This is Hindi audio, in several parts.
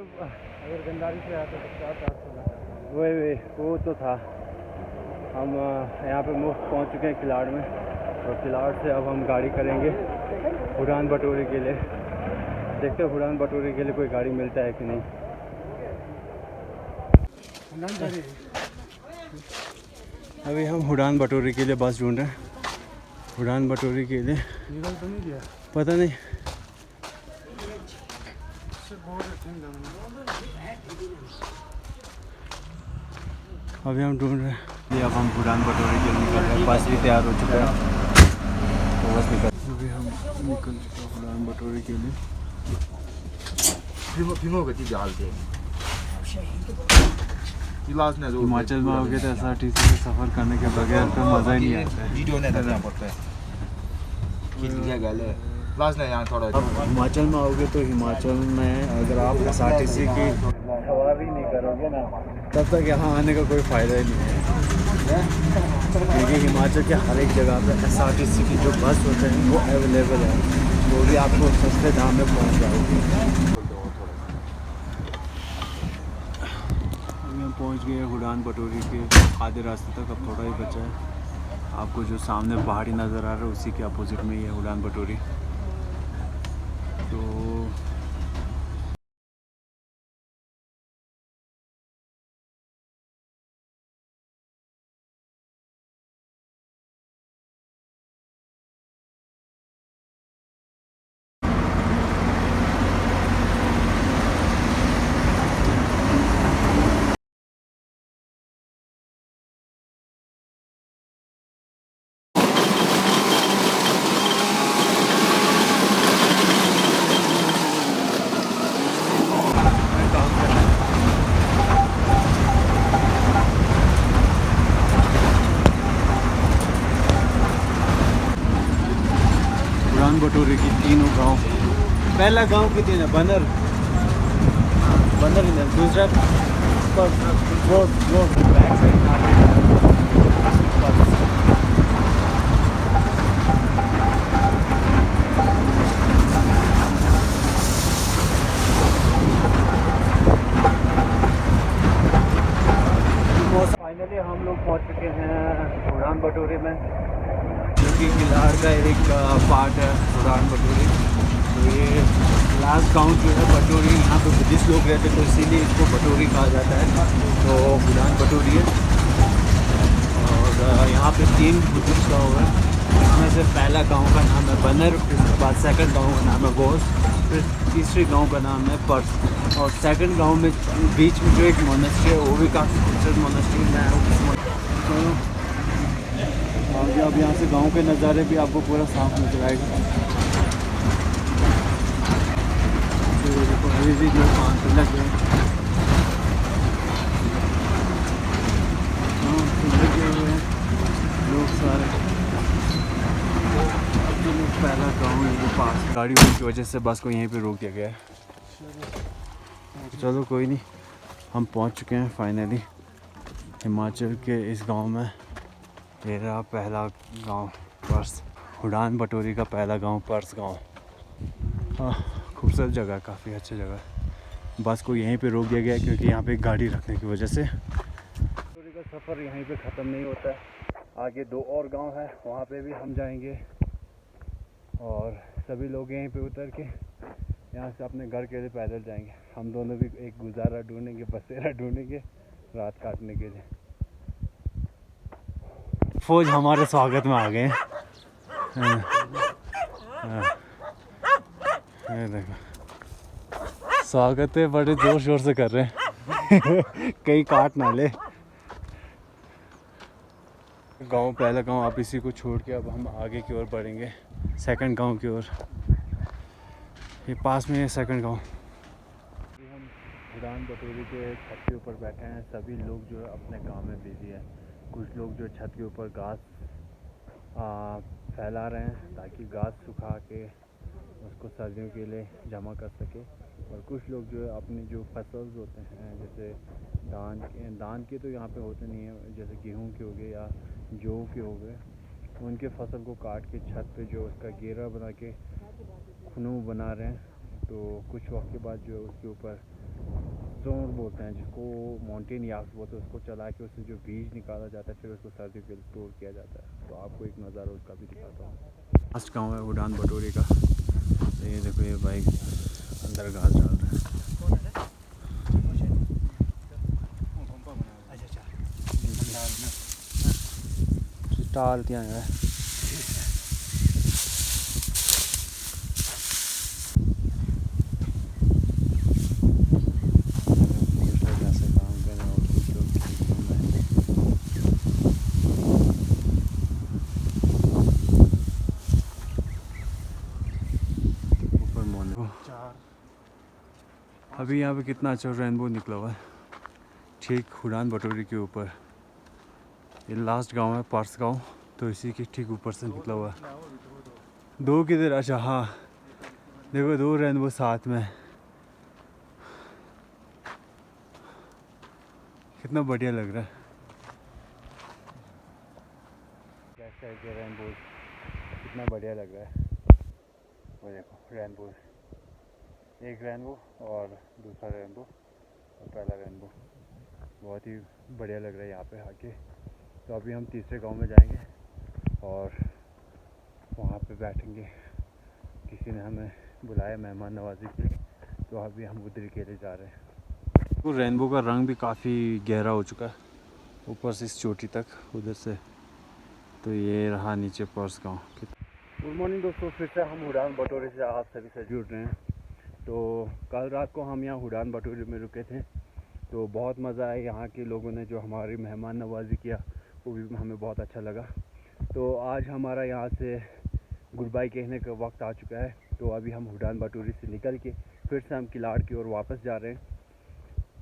अगर गंदारी से आता तो 400 वही वो तो था। हम यहाँ पे मुफ्त पहुँच चुके हैं किलाड़ में, और किलाड़ से अब हम गाड़ी करेंगे उड़ान बटोरे के लिए। देखते हैं उड़ान बटोरे के लिए कोई गाड़ी मिलता है कि नहीं। अभी हम उड़ान बटोरे के लिए बस ढूंढ रहे हैं। उड़ान बटोरे के लिए निकल तो नहीं गया, पता नहीं। अभी हम ढूंढ रहे हैं। ये अब हम उड़ान बटोरे के लिए निकल रहे हैं। बस भी तैयार हो चुका है, तो बस निकल। अभी हम निकल चुके हैं उड़ान बटोरे के लिए। हिमाचल में आओगे तो SRTC से सफ़र करने के बगैर तो मज़ा ही नहीं आता है। अब हिमाचल में आओगे तो हिमाचल में अगर आप SRTC की सवारी नहीं करोगे ना, तब तक यहाँ आने का कोई फ़ायदा ही नहीं है। क्योंकि हिमाचल के हर एक जगह पे SRTC की जो बस होते हैं वो अवेलेबल है, वो भी आपको सस्ते दाम में पहुँच जाओगे। अभी हम पहुँच गए उड़ान बटोरी के आधे रास्ते तक, अब थोड़ा ही बचा है। आपको जो सामने पहाड़ी नज़र आ रहा है उसी के अपोजिट में ही है उड़ान बटोरी। तो उड़ान बटोरे की तीनों गांव, पहला गांव कितने है बनर बनर, दूसरा road road back side. Finally हम लोग पहुंच चुके हैं उड़ान बटोरे में, जो कि किलाड़ का एक पार्ट है उड़ान बटोरी। तो ये लास्ट गांव जो है बटोरी, यहाँ पे बुद्धिस्ट लोग रहते तो इसीलिए इसको बटोरी कहा जाता है। तो उड़ान बटोरी है, और यहाँ पे 3 बुद्धिस्ट गाँव है। इसमें से पहला गांव का नाम है बनर, उसके बाद सेकंड गांव का नाम है गोस, फिर तीसरे गांव का नाम है पर्स, और सेकंड गांव में बीच में जो एक मोनेस्ट्री है वो भी काफ़ी खूबसूरत मोनेस्ट्री है। आगे अब यहाँ से गांव के नज़ारे भी आपको पूरा साफ नजर आएगा। तो अभी भी जो पाँच लग गए लगे हुए हैं लोग सारे। पहला गांव है वो पास, गाड़ी होने की वजह से बस को यहीं पे रोक दिया गया है। चलो कोई नहीं, हम पहुंच चुके हैं फाइनली हिमाचल के इस गांव में। ये रहा पहला गांव पर्स, उड़ान बटोरी का पहला गांव पर्स गांव। खूबसूरत जगह, काफ़ी अच्छी जगह। बस को यहीं पे रोक दिया गया है क्योंकि यहाँ पे गाड़ी रखने की वजह से। बटोरी का सफ़र यहीं पे ख़त्म नहीं होता है, आगे 2 और गांव है, वहाँ पे भी हम जाएंगे, और सभी लोग यहीं पे उतर के यहाँ से अपने घर के लिए पैदल जाएंगे। हम दोनों भी एक गुजारा ढूंढेंगे, बसेरा ढूंढेंगे रात काटने के लिए। फौज हमारे स्वागत में आ गए। देखो स्वागत है, बड़े जोर शोर से कर रहे हैं। कहीं काट ना ले। गांव, पहला गांव आप इसी को छोड़ के अब हम आगे की ओर बढ़ेंगे, सेकंड गांव की ओर। ये पास में है सेकंड गांव। हम उड़ान बटोरी के छत के ऊपर बैठे हैं। सभी लोग जो है अपने काम में बिजी है। कुछ लोग जो छत के ऊपर घास फैला रहे हैं ताकि घास सुखा के उसको सर्दियों के लिए जमा कर सके, और कुछ लोग जो है अपनी जो फसल होते हैं, जैसे धान के तो यहाँ पे होते नहीं है, जैसे गेहूं के हो गए या जौ के हो गए, उनके फसल को काट के छत पे जो उसका घेरा बना के खुनू बना रहे हैं। तो कुछ वक्त के बाद जो है उसके ऊपर स्टोन बोलते हैं, जिसको माउंटेन याक्स बोलते हैं। उसको चला के उससे जो बीज निकाला जाता है, फिर उसको सर्दी के लिए स्टोर किया जाता है। तो आपको एक नज़ारा उसका भी दिखाता हूँ। लास्ट गाँव है उड़ान बटोरी का। तो ये देखो, ये बाइक अंदर घास डाल रहा है। टाल दिया है। अभी यहाँ पे कितना अच्छा रेनबो निकला हुआ है, ठीक उड़ान बटोरी के ऊपर। ये लास्ट गांव है पार्स गांव, तो इसी के ठीक ऊपर से निकला हुआ है। दो किधर? अच्छा हाँ, देखो दो रेनबो साथ में, कितना बढ़िया लग रहा है। कैसे रेनबो कितना बढ़िया लग रहा है। वो देखो रेनबो, एक रेनबो और दूसरा रेनबो और पहला रेनबो, बहुत ही बढ़िया लग रहा है यहाँ पे आके। तो अभी हम तीसरे गांव में जाएंगे और वहाँ पे बैठेंगे। किसी ने हमें बुलाया मेहमान नवाजी के लिए, तो अभी हम उधर के लिए जा रहे हैं। तो रेनबो का रंग भी काफ़ी गहरा हो चुका है, ऊपर से इस चोटी तक, उधर से। तो ये रहा नीचे पर्स गाँव। गुड मॉर्निंग दोस्तों, फिर से हम उड़ान बटोरी से आप सभी से जुड़ रहे हैं। तो कल रात को हम यहाँ उड़ान बटोरी में रुके थे, तो बहुत मज़ा आया। यहाँ के लोगों ने जो हमारी मेहमान नवाजी किया, वो भी हमें बहुत अच्छा लगा। तो आज हमारा यहाँ से गुड बाय कहने का वक्त आ चुका है। तो अभी हम उड़ान बटोरी से निकल के फिर से हम किलाड़ की ओर वापस जा रहे हैं।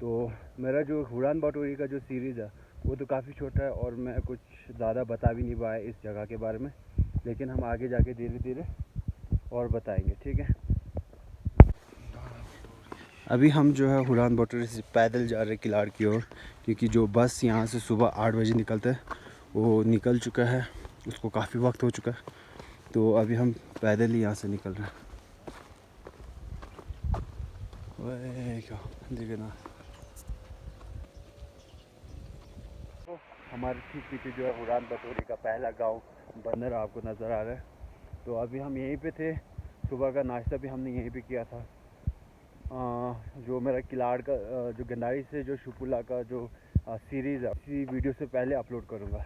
तो मेरा जो उड़ान बटोरी का जो सीरीज़ है वो तो काफ़ी छोटा है और मैं कुछ ज़्यादा बता भी नहीं पाया इस जगह के बारे में, लेकिन हम आगे जाके धीरे धीरे और बताएंगे, ठीक है। अभी हम जो है उड़ान बटोरी से पैदल जा रहे हैं किलाड़ की ओर, क्योंकि जो बस यहाँ से सुबह 8 बजे निकलता है वो निकल चुका है, उसको काफ़ी वक्त हो चुका है। तो अभी हम पैदल ही यहाँ से निकल रहे हैं। क्या देखिए ना, तो हमारे ठीक पीछे जो है उड़ान बटोरी का पहला गांव बंदर आपको नज़र आ रहा है। तो अभी हम यहीं पे थे, सुबह का नाश्ता भी हमने यहीं पे किया था। जो मेरा किलाड़ का जो गंडारी से जो शुपुला का जो सीरीज़ है, इसी वीडियो से पहले अपलोड करूँगा।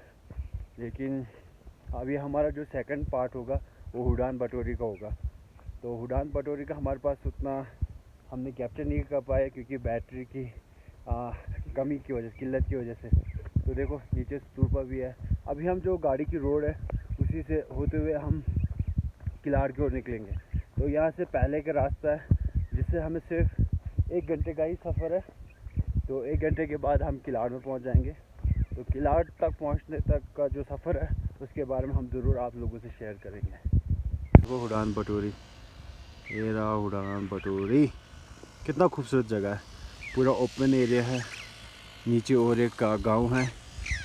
लेकिन अभी हमारा जो सेकंड पार्ट होगा वो उड़ान बटोरी का होगा। तो उड़ान बटोरी का हमारे पास उतना हमने कैप्चर नहीं कर पाया, क्योंकि बैटरी की कमी की वजह से, किल्लत की वजह से। तो देखो नीचे स्तूपा भी है। अभी हम जो गाड़ी की रोड है उसी से होते हुए हम किलाड़ की ओर निकलेंगे। तो यहाँ से पहले का रास्ता है, जिससे हमें सिर्फ 1 घंटे का ही सफ़र है। तो 1 घंटे के बाद हम किलाड़ में पहुँच जाएंगे। तो किलाड़ तक पहुँचने तक का जो सफ़र है उसके बारे में हम ज़रूर आप लोगों से शेयर करेंगे। वो उड़ान बटोरी, ये रहा उड़ान बटोरी। कितना खूबसूरत जगह है, पूरा ओपन एरिया है, नीचे और एक गांव है।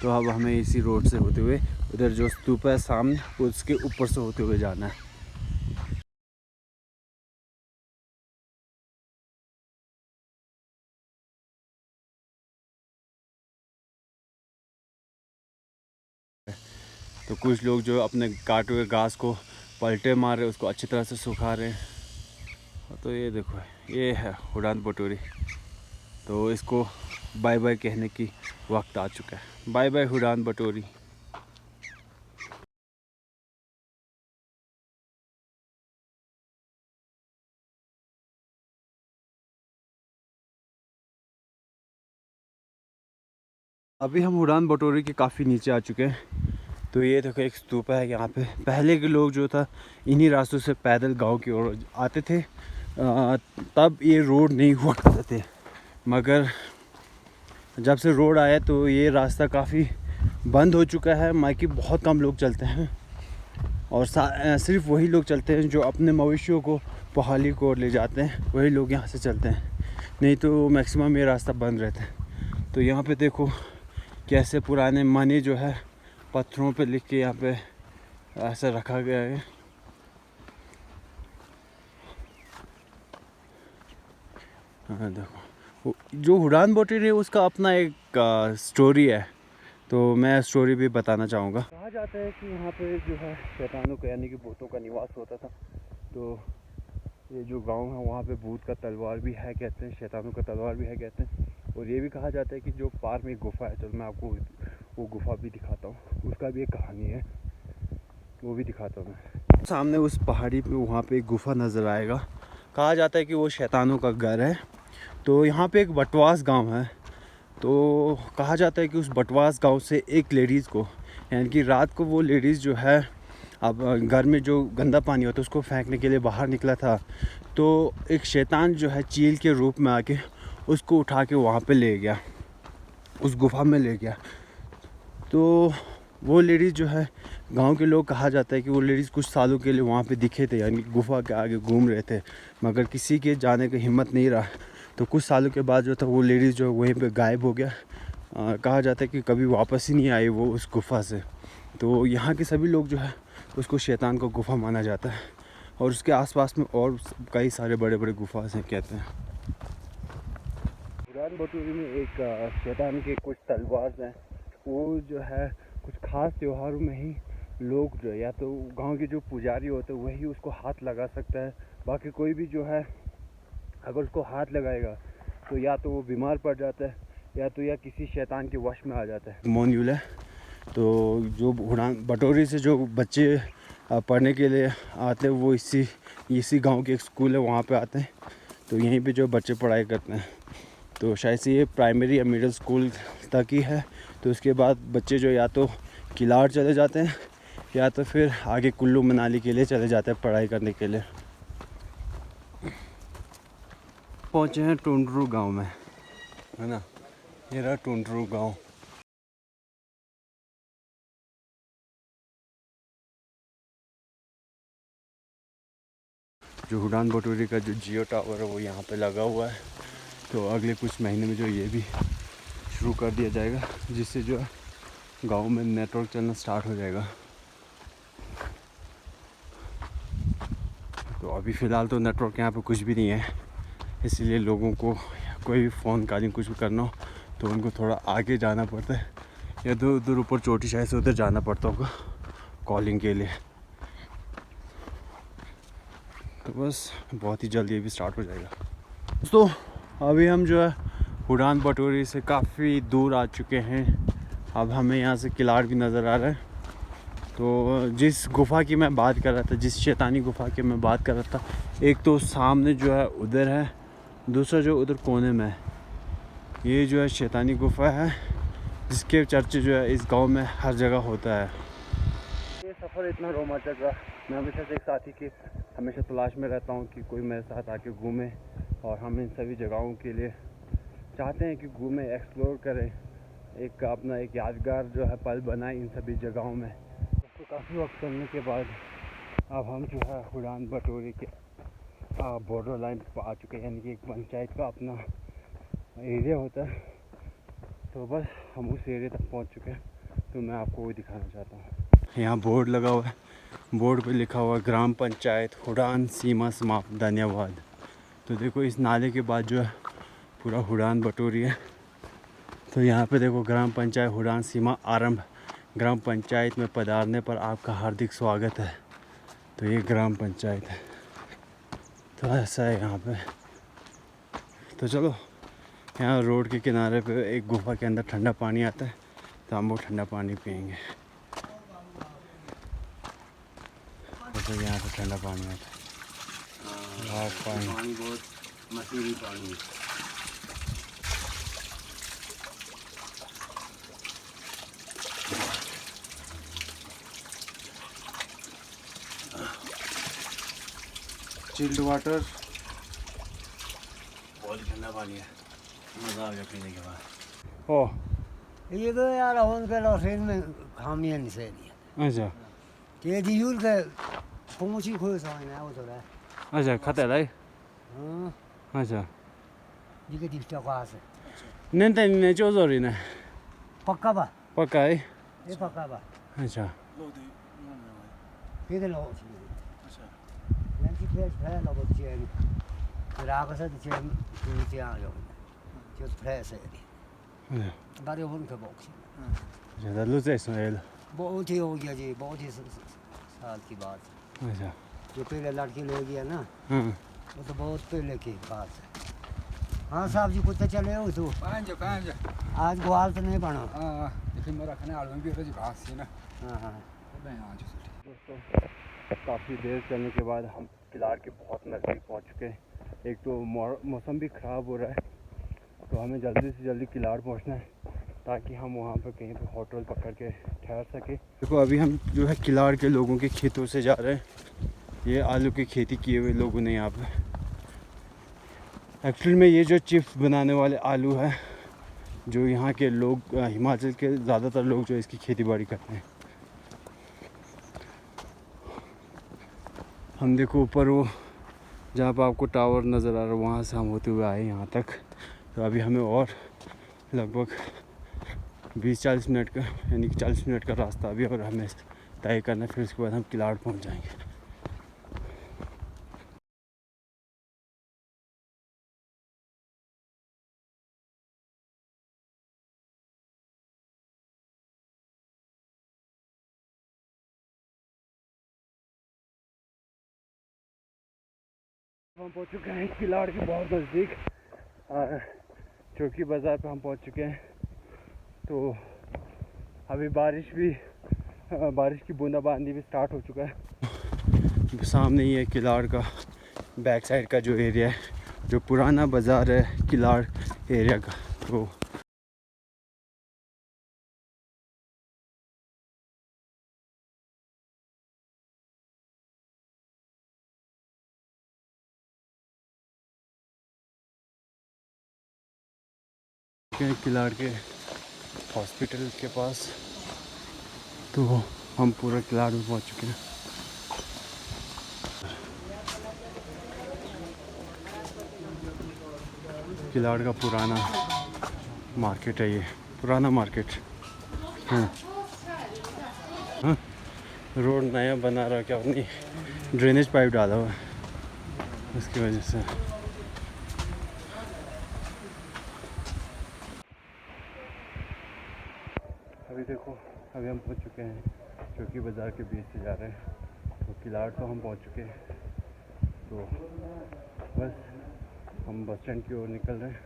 तो अब हमें इसी रोड से होते हुए उधर जो स्तूप है सामने, उसके ऊपर से होते हुए जाना है। तो कुछ लोग जो अपने काटे हुए घास को पलटे मार रहे, उसको अच्छी तरह से सुखा रहे हैं। तो ये देखो, ये है उड़ान बटोरी। तो इसको बाय बाय कहने की वक्त आ चुका है। बाय बाय उड़ान बटोरी। अभी हम उड़ान बटोरी के काफ़ी नीचे आ चुके हैं। तो ये देखो एक स्तूप है यहाँ पे। पहले के लोग जो था इन्हीं रास्तों से पैदल गांव की ओर आते थे। तब ये रोड नहीं हुआ करते थे, मगर जब से रोड आया तो ये रास्ता काफ़ी बंद हो चुका है। मायके बहुत कम लोग चलते हैं और सिर्फ वही लोग चलते हैं जो अपने मवेशियों को पहाड़ी की ओर ले जाते हैं, वही लोग यहाँ से चलते हैं। नहीं तो मैक्सिमम ये रास्ता बंद रहता है। तो यहाँ पे देखो कैसे पुराने मनी जो है पत्थरों पे लिख के यहाँ पे ऐसा रखा गया है। हाँ देखो, जो हुडान बटोरी है उसका अपना एक स्टोरी है, तो मैं स्टोरी भी बताना चाहूँगा। कहा जाता है कि यहाँ पे जो है शैतानों का यानी कि भूतों का निवास होता था। तो ये जो गांव है वहाँ पे भूत का तलवार भी है कहते हैं, शैतानों का तलवार भी है कहते हैं। और ये भी कहा जाता है कि जो पार में एक गुफा है, चलो मैं आपको वो गुफा भी दिखाता हूँ, उसका भी एक कहानी है, वो भी दिखाता हूँ मैं। सामने उस पहाड़ी पे वहाँ पे एक गुफा नज़र आएगा। कहा जाता है कि वो शैतानों का घर है। तो यहाँ पे एक बटवास गांव है। तो कहा जाता है कि उस बटवास गांव से एक लेडीज़ को, यानी कि रात को वो लेडीज़ जो है अब घर में जो गंदा पानी होता है उसको फेंकने के लिए बाहर निकला था। तो एक शैतान जो है चील के रूप में आके उसको उठा के वहाँ पे ले गया, उस गुफा में ले गया। तो वो लेडीज़ जो है, गांव के लोग, कहा जाता है कि वो लेडीज़ कुछ सालों के लिए वहाँ पे दिखे थे, यानी गुफा के आगे घूम रहे थे, मगर किसी के जाने की हिम्मत नहीं रहा। तो कुछ सालों के बाद जो था वो लेडीज़ जो वहीं पे गायब हो गया। कहा जाता है कि कभी वापस ही नहीं आई वो उस गुफा से। तो यहाँ के सभी लोग जो है उसको शैतान का गुफा माना जाता है। और उसके आसपास में और कई सारे बड़े बड़े गुफा हैं कहते हैं। हुडान बटोरी में एक शैतान के कुछ तलवार हैं। वो जो है कुछ ख़ास त्योहारों में ही लोग जो, या तो गांव के जो पुजारी होते हैं वही उसको हाथ लगा सकता है, बाकी कोई भी जो है अगर उसको हाथ लगाएगा तो या तो वो बीमार पड़ जाता है या किसी शैतान के वश में आ जाता है। मोन्यूल है। तो जो हुडान बटोरी से जो बच्चे पढ़ने के लिए आते हैं वो इसी गांव के एक स्कूल है वहाँ पे आते हैं। तो यहीं पे जो बच्चे पढ़ाई करते हैं, तो शायद से ये प्राइमरी या मिडिल स्कूल तक ही है। तो उसके बाद बच्चे जो या तो किलाड़ चले जाते हैं या तो फिर आगे कुल्लू मनाली के लिए चले जाते हैं पढ़ाई करने के लिए। पहुँचे हैं टुंडरू गांव में, है ना, ये रहा टुंडरू गांव। जो हुडान बटोरी का जो जियो टावर है वो यहाँ पे लगा हुआ है। तो अगले कुछ महीने में जो ये भी शुरू कर दिया जाएगा, जिससे जो है गांव में नेटवर्क चलना स्टार्ट हो जाएगा। तो अभी फ़िलहाल तो नेटवर्क यहाँ पे कुछ भी नहीं है, इसीलिए लोगों को कोई भी फ़ोन कॉलिंग कुछ भी करना हो तो उनको थोड़ा आगे जाना पड़ता है, या तो उधर ऊपर चोटी शायद से उधर जाना पड़ता होगा कॉलिंग के लिए। तो बस बहुत ही जल्दी ये भी स्टार्ट हो जाएगा। तो अभी हम जो है हुडान बटोरी से काफ़ी दूर आ चुके हैं। अब हमें यहाँ से किलाड़ भी नज़र आ रहा है। तो जिस गुफ़ा की मैं बात कर रहा था, जिस शैतानी गुफ़ा की मैं बात कर रहा था, एक तो सामने जो है उधर है, दूसरा जो उधर कोने में है, ये जो है शैतानी गुफ़ा है, जिसके चर्चे जो है इस गांव में हर जगह होता है। ये सफ़र इतना रोमांचक रहा, मैं हमेशा से एक साथी की हमेशा तलाश में रहता हूँ कि कोई मेरे साथ आके घूमे, और हम इन सभी जगहों के लिए चाहते हैं कि घूमें, एक्सप्लोर करें, एक अपना एक यादगार जो है पल बनाए इन सभी जगहों में। तो काफ़ी वक्त चलने के बाद अब हम जो है हुडान बटोरी के बॉर्डर लाइन पर आ चुके हैं, यानी कि एक पंचायत का अपना एरिया होता है। तो बस हम उस एरिया तक पहुंच चुके हैं, तो मैं आपको वो दिखाना चाहता हूँ। यहाँ बोर्ड लगा हुआ है, बोर्ड पे लिखा हुआ है ग्राम पंचायत हुडान सीमा समाप्त, धन्यवाद। तो देखो इस नाले के बाद जो है पूरा हुडान बटोरी है। तो यहाँ पे देखो ग्राम पंचायत हुडान सीमा आरंभ, ग्राम पंचायत में पधारने पर आपका हार्दिक स्वागत है। तो ये ग्राम पंचायत है, तो ऐसा है यहाँ पे। तो चलो, यहाँ रोड के किनारे पे एक गुफा के अंदर ठंडा पानी आता है, तो हम वो ठंडा पानी पियेंगे। तो यहाँ पे ठंडा पानी आता है, पानी बहुत मसीही पानी है। चिल्ड वाटर, बहुत ही ठंडा पानी है, मज़ा आ गया पीने के बाद। ओह ये तो यार हम के लॉसेन में खामियां नहीं सही है। अच्छा ये दियूल के पहुंची खोए साइन है वो तो है। अच्छा खाते लाई। हां अच्छा ये दिफ्टा पास है। नंते ने जोजोरी ने पक्का बा पक्का है। ये पक्का बा। अच्छा ये लो अच्छा लंच प्लेस है लो बच्चे राग से चेन क्या आ जाओ just prijzen. Ja. Waar je hond gebokt. Ja, dat loopt echt zo heel. बहुत ही हो गया जी, बहुत ही साल की बात। अच्छा। जो पहले लड़की ले गया ना, हाँ। वो तो बहुत पहले की बात है। हाँ साहब जी, कुत्ते चले हो तो पाँच आज ग्वाल तो नहीं बना। लेकिन मेरा खाने आलू भी होता जी घास से ना हाँ हाँ मैं आज दोस्तों काफ़ी देर चलने के बाद हम किलाड़ के बहुत नज़दीक पहुंच चुके हैं। एक तो मौसम भी ख़राब हो रहा है, तो हमें जल्दी से जल्दी किलाड़ पहुंचना है ताकि हम वहां पर कहीं पे होटल पकड़ के ठहर सके। देखो अभी हम जो है किलाड़ के लोगों के खेतों से जा रहे हैं। ये आलू की खेती किए हुए लोगों ने यहाँ पे, एक्चुअली में ये जो चिप्स बनाने वाले आलू है, जो यहाँ के लोग हिमाचल के ज़्यादातर लोग जो इसकी खेती बाड़ी करते हैं। हम देखो ऊपर वो जहाँ पर आपको टावर नज़र आ रहा है, वहाँ से हम होते हुए आए यहाँ तक। तो अभी हमें और लगभग 20-40 मिनट का, यानी कि 40 मिनट का रास्ता अभी और हमें तय करना है। फिर उसके बाद हम किलाड़ पहुँच जाएंगे। हम पहुँच चुके हैं किलाड़ के बहुत नज़दीक, चौकी बाज़ार पे हम पहुँच चुके हैं। तो अभी बारिश की बूंदाबांदी भी स्टार्ट हो चुका है। सामने ही है किलाड़ का बैक साइड का जो एरिया है, जो पुराना बाज़ार है किलाड़ एरिया का। तो किलाड़ के हॉस्पिटल के पास, तो हम पूरा किलाड़ में पहुंच चुके हैं। किलाड़ का पुराना मार्केट है, ये पुराना मार्केट। हाँ हाँ, रोड नया बना रहा, क्या नहीं ड्रेनेज पाइप डाला हुआ है, उसकी वजह से। अभी देखो अभी हम पहुंच चुके हैं चौकी बाज़ार के बीच से जा रहे हैं। तो किलाड़ तो हम पहुंच चुके हैं, तो बस हम बस स्टैंड की ओर निकल रहे हैं।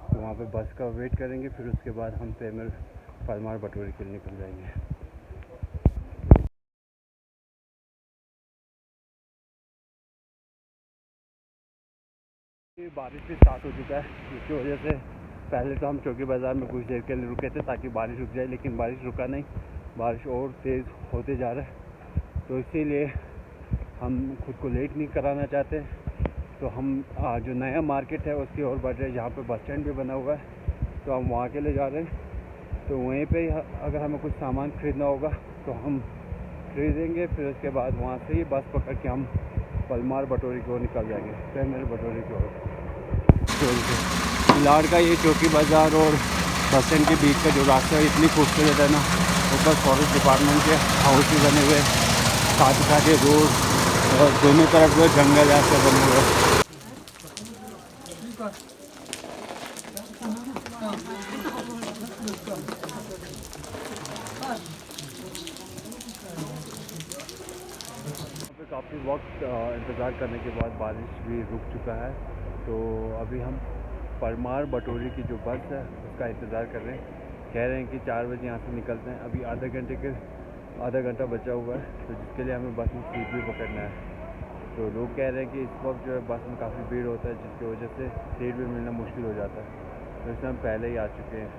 तो वहाँ पे बस का वेट करेंगे, फिर उसके बाद हम परमार बटोरी के लिए निकल जाएंगे। बारिश भी स्टार्ट हो चुका है, जिसकी वजह से पहले तो हम चौकी बाज़ार में कुछ देर के लिए रुके थे ताकि बारिश रुक जाए, लेकिन बारिश रुका नहीं, बारिश और तेज़ होते जा रहा है। तो इसीलिए हम खुद को लेट नहीं कराना चाहते, तो हम जो नया मार्केट है उसकी ओर बढ़ रहे हैं, जहाँ पे बस स्टैंड भी बना हुआ है। तो हम वहाँ के लिए जा रहे हैं। तो वहीं पे अगर हमें कुछ सामान ख़रीदना होगा तो हम खरीदेंगे, फिर उसके बाद वहाँ से ही बस पकड़ के हम परमार बटोरी की ओर निकल जाएंगे, प्राइमरी बटोरी की ओर। किलाड़ का ये चौकी बाज़ार और बस स्टैंड के बीच का जो रास्ता है इतनी खूबसूरत है ना। ऊपर फॉरेस्ट डिपार्टमेंट के हाउस भी बने हुए, साथ ही साथ ये रोड और दोनों तरफ जो जंगल ऐसे बने हुए। काफ़ी वक्त इंतज़ार करने के बाद बारिश भी रुक चुका है। तो अभी हम परमार बटोरी की जो बस है उसका इंतज़ार कर रहे हैं। कह रहे हैं कि 4 बजे यहाँ से निकलते हैं। अभी आधा घंटा बचा हुआ है, तो जिसके लिए हमें बस में सीट भी पकड़ना है। तो लोग कह रहे हैं कि इस वक्त जो है बस में काफ़ी भीड़ होता है, जिसकी वजह से सीट भी मिलना मुश्किल हो जाता है। तो इसमें हम पहले ही आ चुके हैं।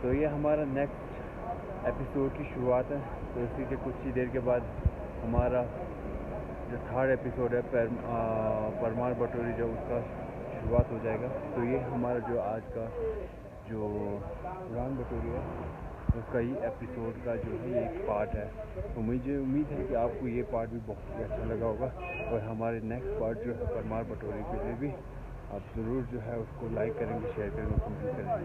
तो ये हमारा नेक्स्ट एपिसोड की शुरुआत है। तो इसी के कुछ ही देर के बाद हमारा जो 3rd एपिसोड है परमार बटोरी, जो उसका शुरुआत हो जाएगा। तो ये हमारा जो आज का जो उड़ान बटोरी है उसका ही एपिसोड का जो है एक पार्ट है। तो मुझे उम्मीद है कि आपको ये पार्ट भी बहुत ही अच्छा लगा होगा, और हमारे नेक्स्ट पार्ट जो है परमार बटोरी के लिए भी आप ज़रूर जो है उसको लाइक करेंगे, शेयर करेंगे, कमेंट करेंगे।